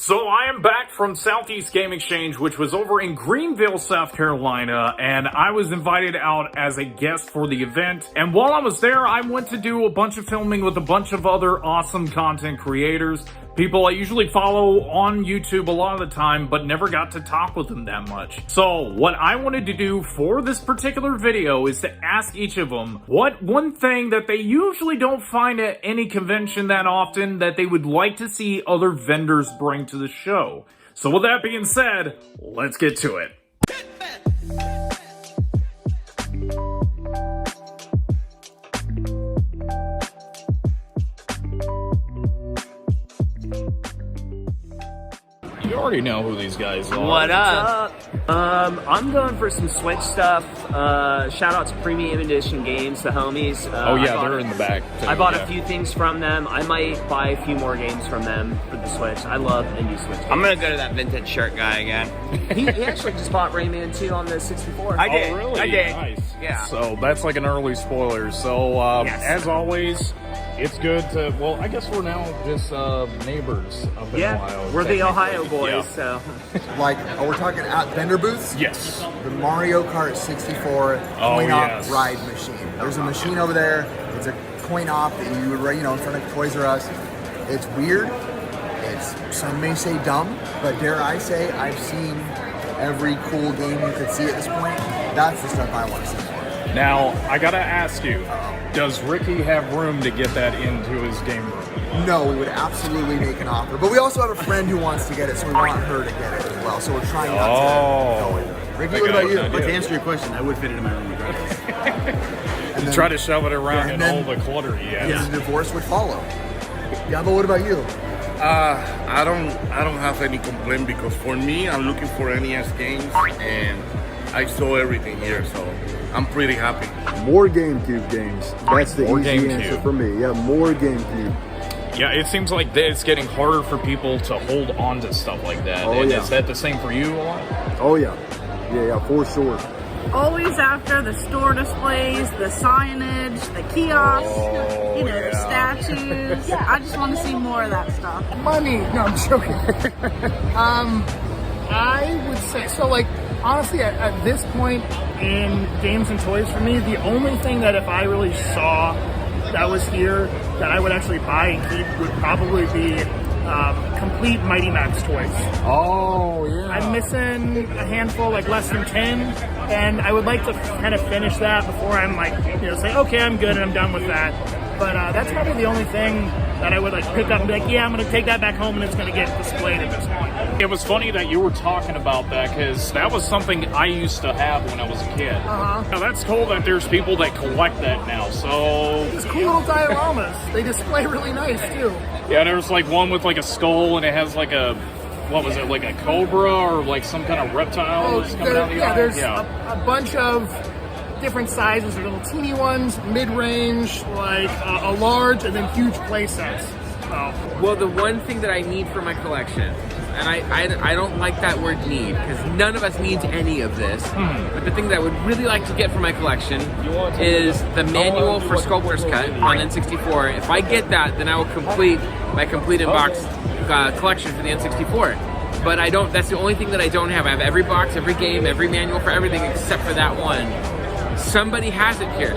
So I am back from Southeast Game Exchange, which was over in Greenville, South Carolina, and I was invited out as a guest for the event. And while I was there, I went to do a bunch of filming with a bunch of other awesome content creators. People I usually follow on YouTube a lot of the time, but never got to talk with them that much. So what I wanted to do for this particular video is to ask each of them what one thing that they usually don't find at any convention that often that they would like to see other vendors bring to the show. So with that being said, let's get to it. You already know who these guys are. What up? I'm going for some Switch stuff. Shout out to Premium Edition Games, the homies. Oh yeah, they're in the back too. I bought a few things from them. I might buy a few more games from them for the Switch. I love indie Switch games. I'm gonna go to that vintage shirt guy again. he actually just bought Rayman 2 on the 64. I did. Oh really? I did. Nice. Yeah. So that's like an early spoiler. So Yes. as always, it's good to, well, I guess we're now just neighbors up in Ohio. We're the Ohio boys, Yeah. so. Like, we're talking at vendor booths? Yes. The Mario Kart 64 Oh, coin-op yes. ride machine. There's a machine over there. It's a coin-op that you would, in front of Toys R Us. It's weird. Some may say dumb, but dare I say, I've seen every cool game you could see at this point. That's the stuff I want to see more. Now, I gotta ask you, does Ricky have room to get that into his game room? No, we would absolutely make an offer. But we also have a friend who wants to get it, so we want her to get it as well. So we're trying not to go into it. Ricky, what about you? But to answer your question, I would fit it in my room regardless. And then- Try to shove it around Yeah, in and all the clutter he has. and the divorce would follow. Yeah, but what about you? I don't have any complaint because for me, I'm looking for NES games and I saw everything here, so I'm pretty happy. More GameCube games. That's the More easy GameCube. answer for me. Yeah, more GameCube. Yeah, it seems like that it's getting harder for people to hold on to stuff like that. Oh, And yeah. is that the same for you a lot? Oh yeah, yeah, for sure. Always after the store displays, the signage, the kiosks, Oh, the statues. I just want to see more of that stuff. Money. No, I'm joking. I would say, so like, honestly, at this point in games and toys for me, the only thing that if I really saw that was here that I would actually buy and keep would probably be complete Mighty Max toys. Oh, yeah. I'm missing a handful, like less than 10, and I would like to kind of finish that before I'm like, say, okay, I'm good and I'm done with that. But that's probably the only thing that I would like pick up and be like, yeah, I'm going to take that back home and it's going to get displayed at this point. It was funny that you were talking about that because that was something I used to have when I was a kid. Now that's cool that there's people that collect that now, so... These cool little dioramas. They display really nice, too. Yeah, there's like one with like a skull and it has like a, what was it, like a cobra or like some kind of reptile that's coming out of the eye? There's a bunch of different sizes. There's little teeny ones, mid-range, like a large, and then huge play sets. Well, the one thing that I need for my collection, and I don't like that word need, because none of us needs any of this, but the thing that I would really like to get for my collection is the manual for Sculptor's Cut on N64. If I get that, then I will complete my complete in-box collection for the N64. But I don't, that's the only thing that I don't have. I have every box, every game, every manual for everything except for that one. Somebody has it here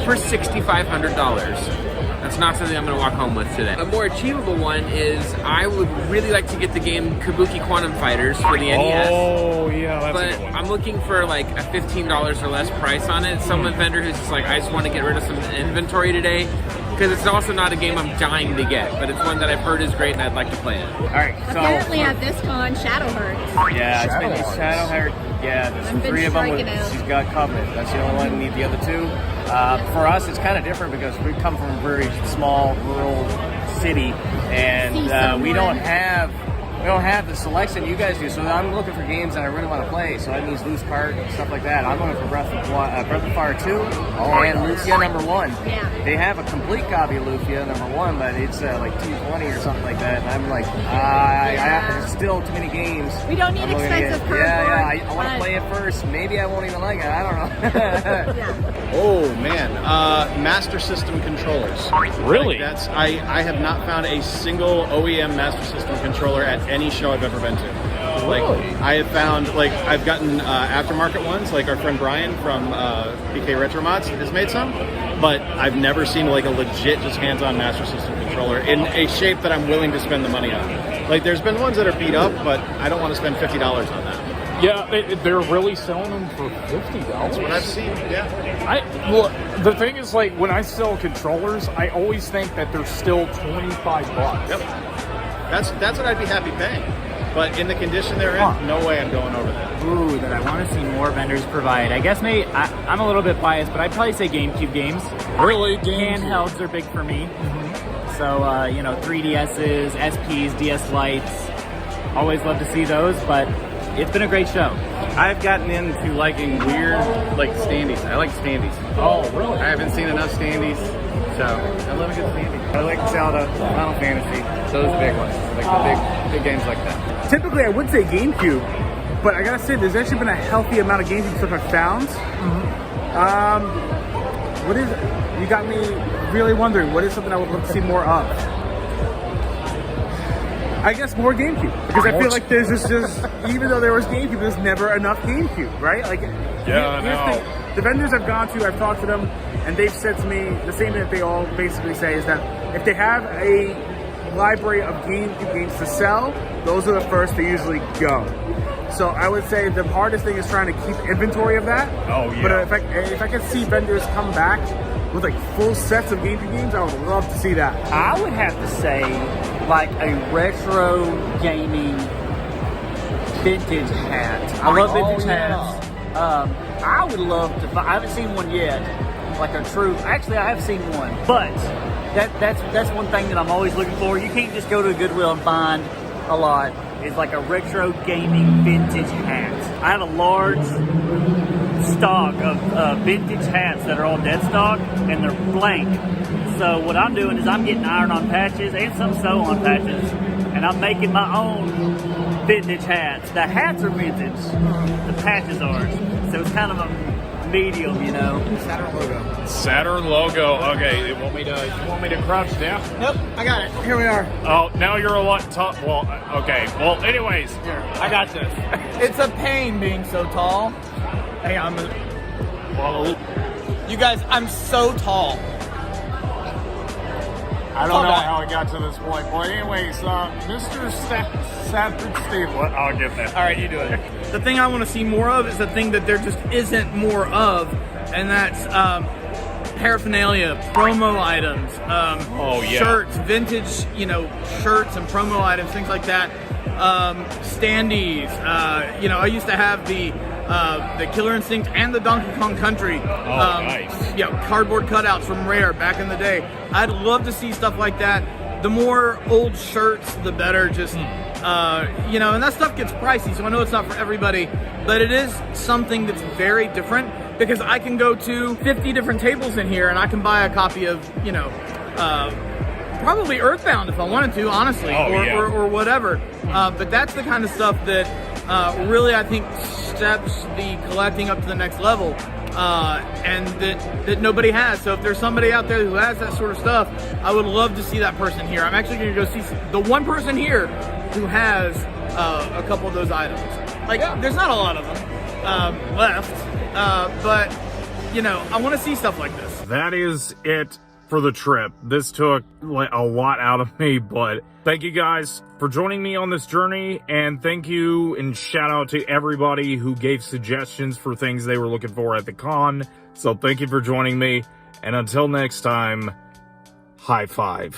for $6,500. That's not something I'm going to walk home with today. A more achievable one is I would really like to get the game Kabuki Quantum Fighters for the NES. Oh, yeah, that's But a good one. I'm looking for like a $15 or less price on it. Some vendor who's just like, I just want to get rid of some inventory today. Because it's also not a game I'm dying to get, but it's one that I've heard is great and I'd like to play it. Alright, so... Apparently at this con, Shadowheart. Yeah, it's been Shadowheart. Yeah, there's I've been three of them. striking out. She's got Covenant. That's the only one. We need the other two. For us, it's kind of different because we come from a very small rural city, and we don't have the selection you guys do. So I'm looking for games that I really want to play. So that means Loose Cart and stuff like that. I'm looking for Breath of Fire 2 and Lufia number 1. Yeah. They have a complete copy of Lufia number 1, but it's like $220 or something like that. And I'm like, still too many games. We don't need I'm looking at expensive it. Yeah, cardboard, I want to but- play it first. Maybe I won't even like it. I don't know. Yeah. Oh man, Master System controllers. Really? Like, I have not found a single OEM Master System controller at any show I've ever been to. Like I have found, like I've gotten aftermarket ones, like our friend Brian from PK Retro Mods has made some, but I've never seen like a legit just hands-on Master System controller in a shape that I'm willing to spend the money on. Like there's been ones that are beat up, but I don't want to spend $50 on that. Yeah, they're really selling them for $50. That's what I've seen. Yeah. Well, the thing is, like, when I sell controllers, I always think that they're still $25. Yep. That's what I'd be happy paying. But in the condition they're in, no way I'm going over that. Ooh, that I want to see more vendors provide. I guess maybe I'm a little bit biased, but I'd probably say GameCube games. Really? Handhelds are big for me. So, 3DSs, SPs, DS Lites. Always love to see those, but it's been a great show. I've gotten into liking weird, like, standees. I like standees. Oh, really? I haven't seen enough standees, so I love a good standee. I like Zelda, Final Fantasy, those big ones, like the big games like that. Typically, I would say GameCube, but I gotta say, there's actually been a healthy amount of GameCube stuff I've found. What is it? You got me really wondering, what is something I would love to see more of? I guess more GameCube, because I feel like there's just even though there was GameCube, there's never enough GameCube, right? Like, Yeah, I know. the vendors I've gone to, I've talked to them, and they've said to me the same thing that they all basically say is that if they have a library of GameCube games to sell, those are the first to usually go. So I would say the hardest thing is trying to keep inventory of that. Oh, yeah. But if I could see vendors come back with like full sets of GameCube games, I would love to see that. I would have to say, like a retro gaming vintage hat. I love vintage hats. I would love to. I haven't seen one yet. Like a true. Actually, I have seen one, but that's one thing that I'm always looking for. You can't just go to Goodwill and find a lot. It's like a retro gaming vintage hat. I have a large stock of vintage hats that are all dead stock and they're blank. So what I'm doing is I'm getting iron-on patches and some sew-on patches, and I'm making my own vintage hats. The hats are vintage, the patches are. So it's kind of a medium, you know. Saturn logo. Saturn logo. Okay, you want me to crouch down? Nope, I got it. Here we are. Oh, now you're a lot tough. Well, okay. Well, anyways, Here, I got this. It's a pain being so tall. Hey, you guys, I'm so tall. I don't know how it got to this point. Well, anyways, Mr. Stafford Steve, I'll get that. All right, you do it. The thing I want to see more of is the thing that there just isn't more of, and that's paraphernalia, promo items, shirts, vintage, shirts and promo items, things like that. Standees. I used to have the Killer Instinct and the Donkey Kong Country. Nice. Cardboard cutouts from Rare back in the day. I'd love to see stuff like that. The more old shirts, the better. Just and that stuff gets pricey, so I know it's not for everybody, but it is something that's very different because I can go to 50 different tables in here and I can buy a copy of, probably Earthbound if I wanted to, honestly, or whatever. But that's the kind of stuff that really I think steps the collecting up to the next level, and that nobody has. So if there's somebody out there who has that sort of stuff, I would love to see that person here. I'm actually going to go see the one person here who has a couple of those items. There's not a lot of them left, but I want to see stuff like this. That is it for the trip. This took a lot out of me, but thank you guys for joining me on this journey, and thank you and shout out to everybody who gave suggestions for things they were looking for at the con. So thank you for joining me, and until next time, high five.